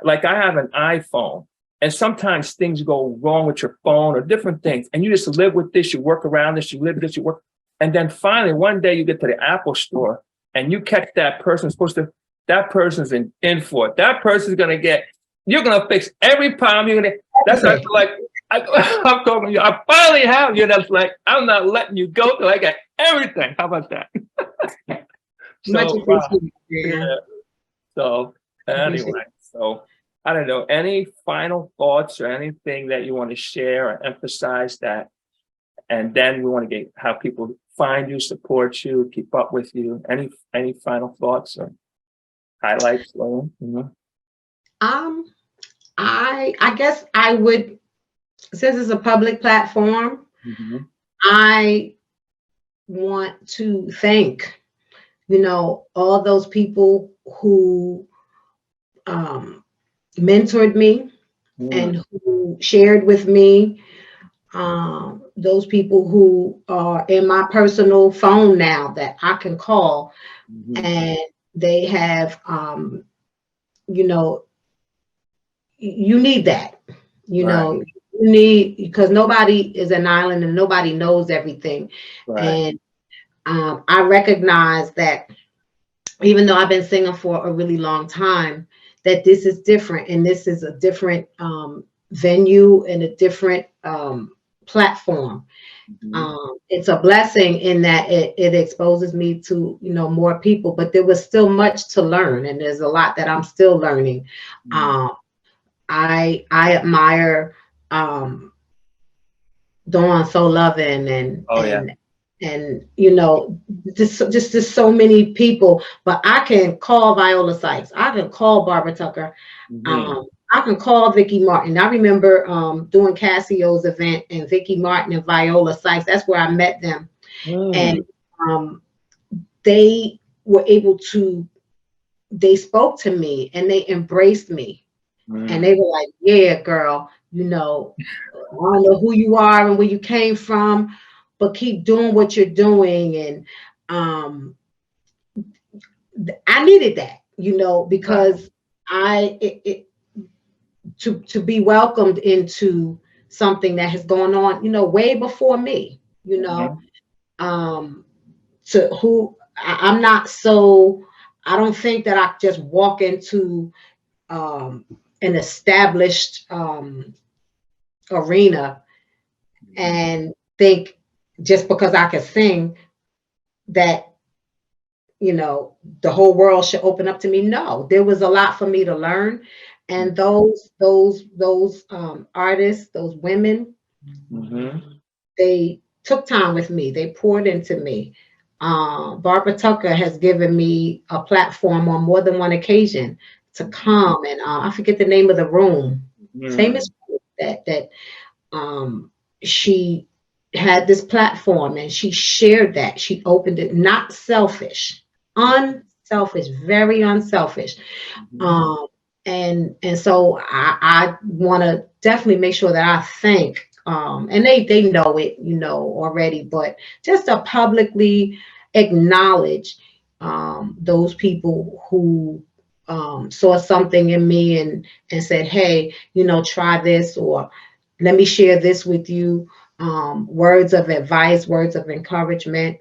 like, I have an iPhone, and sometimes things go wrong with your phone or different things, and you just live with this. You work around this. You live with this. You work, and then finally one day you get to the Apple store and you catch that person that person's in for it. That person's you're gonna fix every problem. That's like. I'm talking to you. I finally have you. That's like, I'm not letting you go till I got everything. How about that? Much appreciated. Yeah. So anyway, so I don't know. Any final thoughts or anything that you want to share or emphasize that? And then we want to get how people find you, support you, keep up with you. Any final thoughts or highlights? I guess I would. Since it's a public platform, Mm-hmm. I want to thank, all those people who mentored me and who shared with me, those people who are in my personal phone now that I can call, and they have, you know, you need that, you need, because nobody is an island and nobody knows everything. And I recognize that even though I've been singing for a really long time, that this is different, and this is a different venue and a different platform. It's a blessing in that it exposes me to more people, but there was still much to learn, and there's a lot that I'm still learning. I admire Dawn So Loving and just so many people. But I can call Viola Sykes, I can call Barbara Tucker, I can call Vicki Martin. I remember doing Cassio's event, and Vicki Martin and Viola Sykes, that's where I met them. And they were able to, they spoke to me and they embraced me. And they were like, yeah, girl, I don't know who you are and where you came from, but keep doing what you're doing. And I needed that, because to be welcomed into something that has gone on, way before me, to who I'm not so, I don't think that I just walk into an established arena and think just because I can sing that the whole world should open up to me. No, there was a lot for me to learn, and those artists, those women, they took time with me. They poured into me. Barbara Tucker has given me a platform on more than one occasion to come, and I forget the name of the room. Famous that she had this platform and she shared that. She opened it, not selfish, unselfish, very unselfish. And so I want to definitely make sure that I thank, and they know it, already, but just to publicly acknowledge those people who saw something in me and said, hey, try this, or let me share this with you. Words of advice, words of encouragement.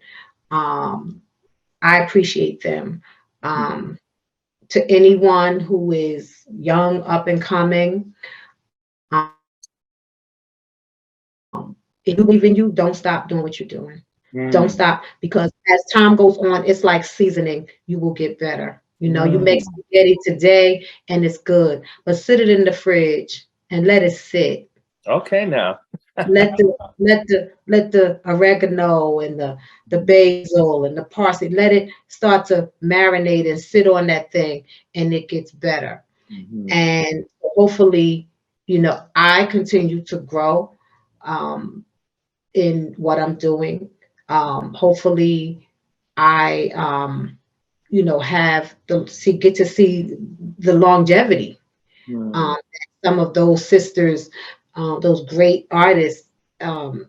I appreciate them. To anyone who is young, up and coming, if you believe in you, don't stop doing what you're doing. Don't stop, because as time goes on, it's like seasoning. You will get better. You make spaghetti today and it's good, but sit it in the fridge and let it sit. Okay, now. let the oregano and the basil and the parsley, let it start to marinate and sit on that thing, and it gets better. And hopefully, I continue to grow in what I'm doing. Hopefully I get to see the longevity that some of those sisters, those great artists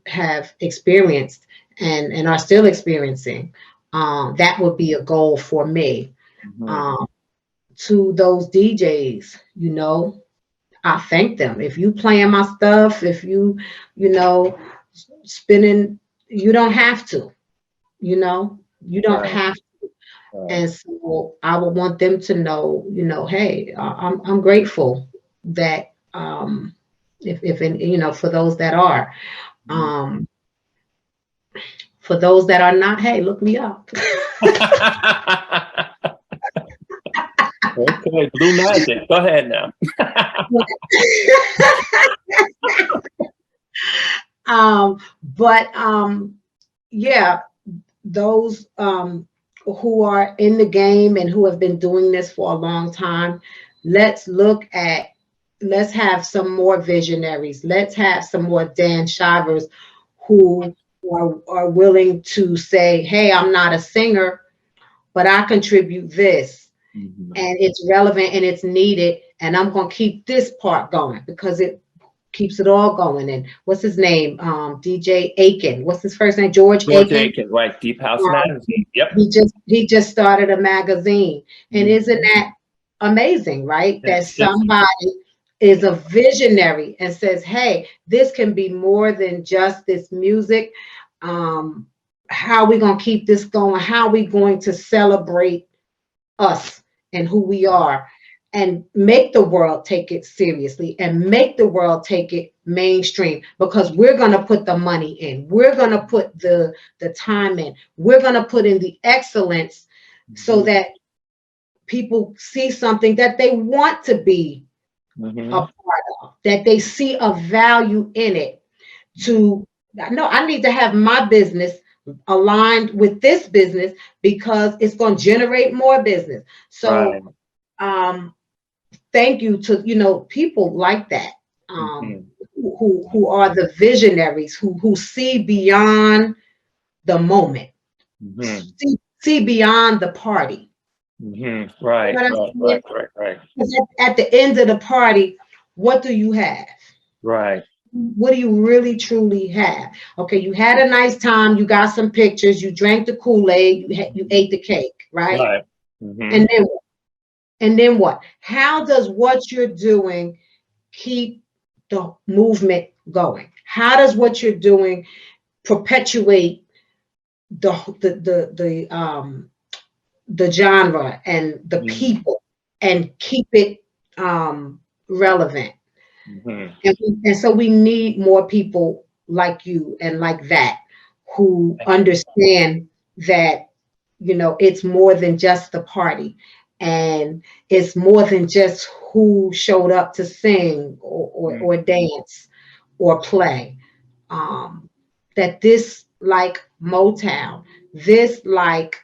have experienced and are still experiencing. That would be a goal for me. To those DJs, I thank them. If you playing my stuff, if you spinning, you don't have to, you don't have to. And so I would want them to know, hey, I'm grateful that if for those that are, for those that are not, hey, look me up. Okay, Blue Magic. Go ahead now. Yeah, those who are in the game and who have been doing this for a long time, let's have some more visionaries. Let's have some more Dan Shivers who are willing to say, hey, I'm not a singer, but I contribute this, Mhm. and it's relevant and it's needed, and I'm going to keep this part going because it keeps it all going. And what's his name? DJ Aiken. What's his first name? George George Aiken. Aiken, right? Deep House Um, Magazine. Yep. he just started a magazine, and Mhm. isn't that amazing, right? That Yes, yes. somebody is a visionary and says, "Hey, this can be more than just this music. Um, how are we gonna keep this going? How are we going to celebrate us and who we are, and make the world take it seriously and make the world take it mainstream, because we're going to put the money in, we're going to put the time in, we're going to put in the excellence, so that people see something that they want to be Mhm. a part of, that they see a value in it. To no, I need to have my business aligned with this business because it's going to generate more business. Right. So um thank you to people like that, Mhm. who are the visionaries, who see beyond the moment, Mhm. see beyond the party. Mhm. You Right. know what Right. I'm saying? Right. Right. Right. 'Cause at the end of the party, what do you have? Right. What do you really truly have? Okay, you had a nice time, you got some pictures, you drank the Kool-Aid, you ate the cake, right? Right. Mhm. And then what? And then what? How does what you're doing keep the movement going? How does what you're doing perpetuate the genre and the Mhm. people, and keep it relevant? Mhm. And so we need more people like you and like that, who Thank you. understand that, it's more than just the party, and it's more than just who showed up to sing or Mhm. dance or play. Um, that this, like Motown, this like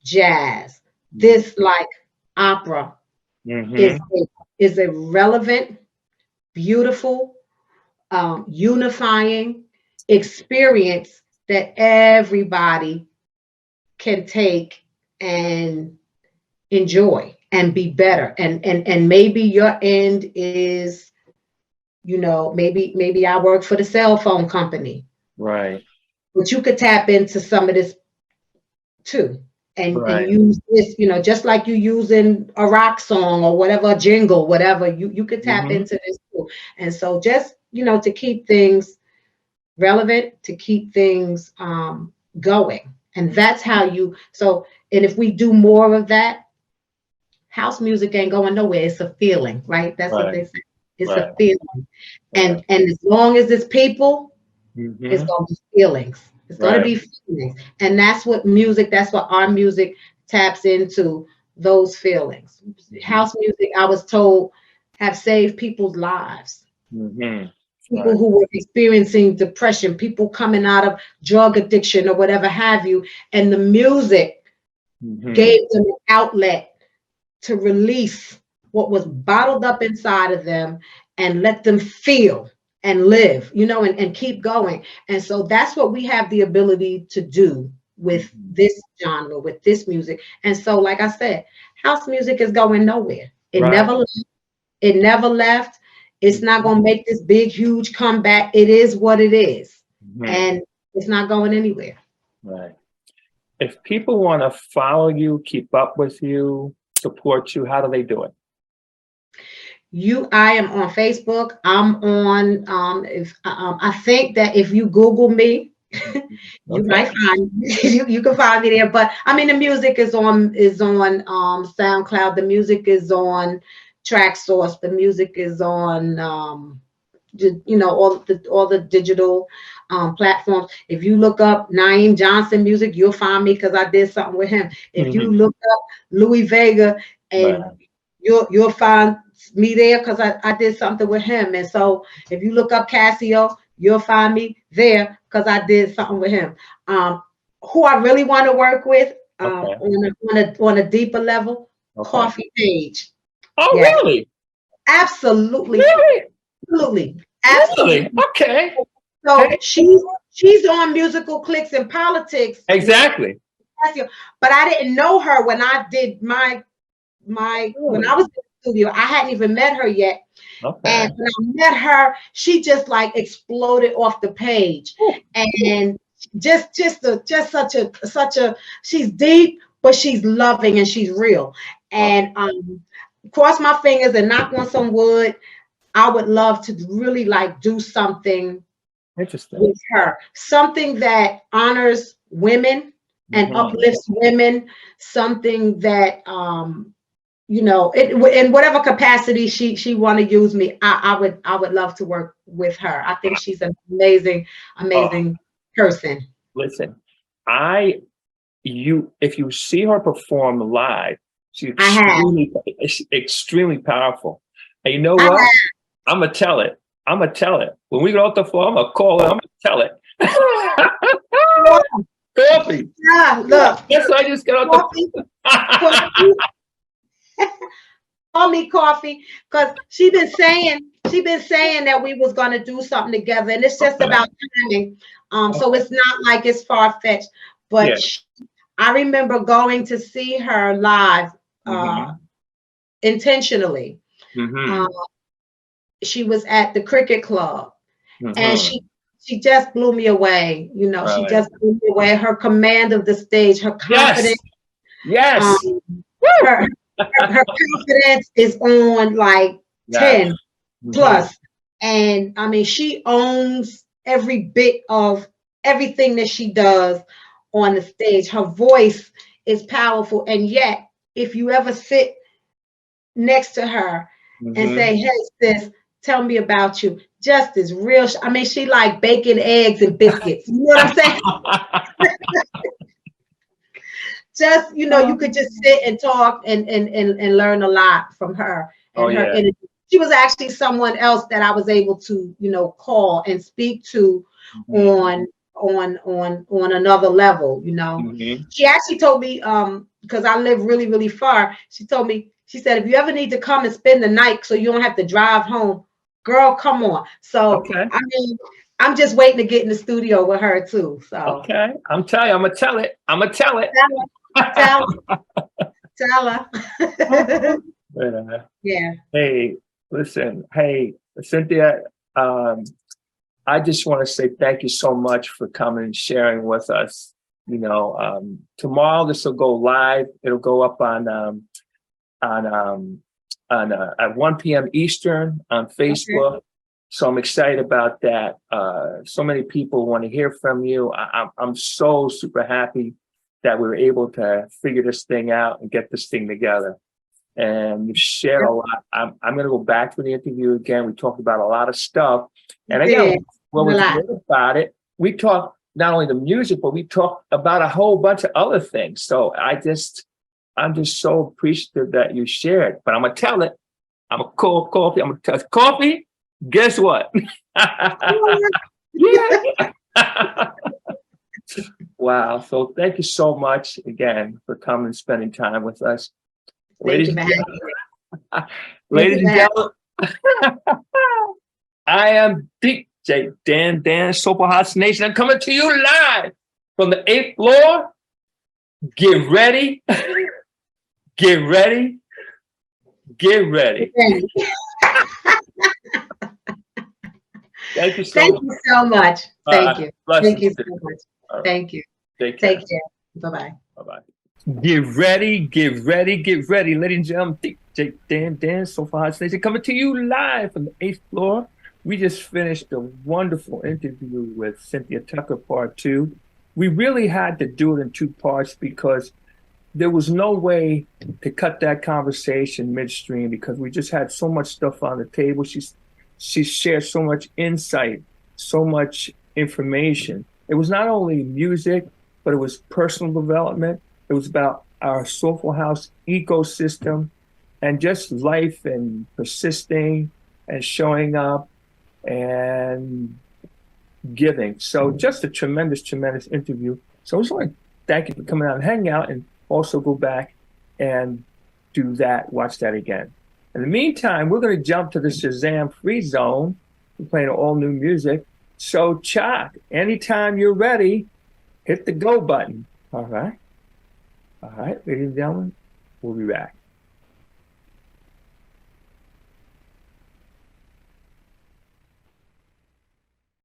jazz, this like opera, is Mhm. is a relevant, beautiful, unifying experience that everybody can take and enjoy and be better. And maybe your end is, maybe I work for the cell phone company, Right. but you could tap into some of this too, and Right. use this, just like you using a rock song or whatever, a jingle, whatever, you could tap Mhm. into this too. And so just, to keep things relevant, to keep things going. And that's how and if we do more of that, house music ain't going nowhere. It's a feeling, right? That's what Right. they say. It's a Right. feeling. Right. And as long as it's people, it's Mhm. going to be feelings. It's going to Right. be feelings. And that's what our music taps into, those feelings. Mhm. House music, I was told, have saved people's lives. Mhm. People Right. who were experiencing depression, people coming out of drug addiction or whatever have you. And the music Mhm. gave them an outlet to release what was bottled up inside of them, and let them feel and live, and keep going. And so that's what we have the ability to do with Mhm. this genre, with this music. And so, like I said, house music is going nowhere. Right. It never left. It's not Mhm. going to make this big, huge comeback. It is what it is. Mhm. And it's not going anywhere. Right. If people want to follow you, keep up with you, support you, how do they do it? I am on Facebook. I'm on, if I think that if you Google me, you Okay. might find you can find me there. But I mean, the music is on SoundCloud. The music is on Track Source. The music is on all the digital platforms. If you look up Naeem Johnson music, you'll find me because I did something with him. If you Mhm. look up Louis Vega, and Right. you'll find me there because I did something with him. And so if you look up Casio, you'll find me there because I did something with him. Who I really want to work with, Okay. on a deeper level, Okay. Coffee Page. Oh, Yes, really? absolutely, Really? absolutely, Really? absolutely. Okay. So Hey. she's on Musical Clicks and Politics. Exactly. Casio. But I didn't know her when I did when I was in the studio. I hadn't even met her yet. Okay. And when I met her, she just like exploded off the page. And just such a she's deep, but she's loving and she's real. And cross my fingers and knock on some wood. I would love to really like do something Interesting. with her, something that honors women and uplifts women, something that you know, in whatever capacity she want to use me, I would love to work with her. I think she's an amazing person. Listen, if you see her perform live, she's extremely powerful. And you know what? I'm gonna tell it. When we get off the floor, I'm gonna call it. I'm gonna tell it. Coffee. Yeah, look. Yes, I just got off the Call me Coffee, because she been saying that we was gonna do something together, and it's just about timing. So it's not like it's far-fetched, but I remember going to see her live intentionally. She was at the cricket club, and she just blew me away. You know, she just blew me away. Her command of the stage, her confidence. Yes. Her confidence is on like 10 plus. And I mean, she owns every bit of everything that she does on the stage. Her voice is powerful. And yet, if you ever sit next to her and say, hey, sis, tell me about you, just as real. I mean, she like bacon, eggs, and biscuits. You know what I'm saying? Just, you know, you could just sit and talk and learn a lot from her and her energy. She was actually someone else that I was able to, you know, call and speak to on another level, you know. She actually told me, because I live really, really far, she said, if you ever need to come and spend the night so you don't have to drive home, girl, come on. So, I mean, I'm just waiting to get in the studio with her too. So okay, I'm telling you, I'm gonna tell it. Tell her. Yeah. Hey, listen. Hey, Cynthia. I just want to say thank you so much for coming and sharing with us. You know, tomorrow this will go live. It'll go up on at 1 p.m. Eastern on Facebook. Okay. So I'm excited about that. So many people want to hear from you. I'm so super happy that we were able to figure this thing out and get this thing together. And you've shared a lot. I'm going to go back to the interview again. We talked about a lot of stuff. And again, what was good about it, we talked not only the music, but we talked about a whole bunch of other things. So I'm just so appreciative that you shared. But I'm going to tell it. I'm going to call Coffee. I'm going to tell Coffee. Guess what? Wow. So thank you so much again for coming and spending time with us. Ladies and gentlemen, I am DJ Dan, Soulful House Nation. I'm coming to you live from the 8th floor. Get ready. Get ready. Get ready. Thank you so much. Thank you. Thank you so much. Right. Thank you. Take care. Bye-bye. Bye-bye. Get ready. Ladies and gentlemen, DJ Dan, Soulful House Nation, coming to you live from the 8th floor. We just finished a wonderful interview with Cynthia Tucker, part 2. We really had to do it in 2 parts because there was no way to cut that conversation midstream because we just had so much stuff on the table. She shared so much insight, so much information. It was not only music, but it was personal development. It was about our Soulful House ecosystem and just life and persisting and showing up and giving. So just a tremendous interview. So I just want to thank you for coming out and hanging out and also go back and do that, watch that again. In the meantime, we're going to jump to the Shazam Free Zone. We're playing all new music. So, Chuck, anytime you're ready, hit the go button. All right. All right, ladies and gentlemen, we'll be back.